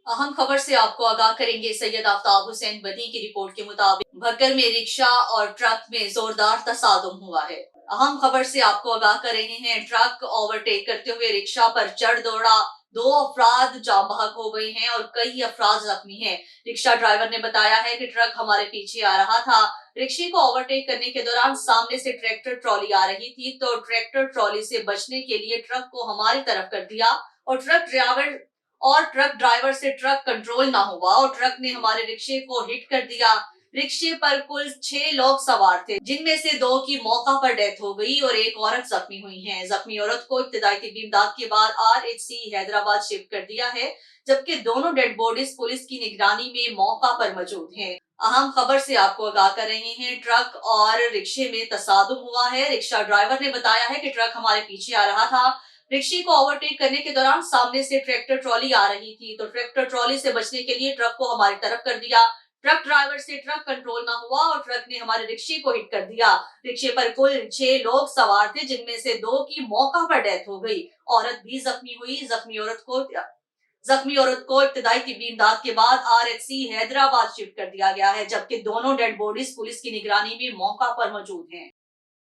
अहम खबर से आपको आगाह करेंगे। सैयद आफ्ताब हुसैन बनी की रिपोर्ट के मुताबिक भक्कर में रिक्शा और ट्रक में जोरदार तसादुम हुआ है। अहम खबर से आपको आगाह कर रहे हैं। ट्रक ओवरटेक करते हुए रिक्शा पर चढ़ दौड़ा। 2 अफराद जाम बहक हो गए हैं और कई अफराद जख्मी हैं। रिक्शा ड्राइवर ने बताया है कि ट्रक हमारे पीछे आ रहा था। रिक्शे को ओवरटेक करने के दौरान सामने से ट्रैक्टर ट्रॉली आ रही थी, तो ट्रैक्टर ट्रॉली से बचने के लिए ट्रक को हमारी तरफ कर दिया और ट्रक ड्राइवर से ट्रक कंट्रोल ना हुआ और ट्रक ने हमारे रिक्शे को हिट कर दिया। रिक्शे पर कुल 6 लोग सवार थे, जिनमें से 2 की मौका पर डेथ हो गई और एक औरत जख्मी हुई है। जख्मी औरत को इब्तिदाई तिब्बी इमदाद के बाद RHC हैदराबाद शिफ्ट कर दिया है, जबकि दोनों डेड बॉडीज पुलिस की निगरानी में मौका पर मौजूद हैं। अहम खबर से आपको आगाह कर रहे हैं। ट्रक और रिक्शे में तसादुम हुआ है। रिक्शा ड्राइवर ने बताया है कि ट्रक हमारे पीछे आ रहा था। रिक्शे को ओवरटेक करने के दौरान सामने से ट्रैक्टर ट्रॉली आ रही थी, तो ट्रैक्टर ट्रॉली से बचने के लिए ट्रक को हमारी तरफ कर दिया। ट्रक ड्राइवर से ट्रक कंट्रोल ना हुआ और ट्रक ने हमारे रिक्शे को हिट कर दिया। रिक्शे पर कुल 6 लोग सवार थे, जिनमें से 2 की मौका पर डेथ हो गई। औरत भी जख्मी हुई। जख्मी औरत को इब्तिदाई तिब्बी इमदाद के बाद RHC हैदराबाद शिफ्ट कर दिया गया है, जबकि दोनों डेड बॉडीज पुलिस की निगरानी में मौका पर मौजूद हैं।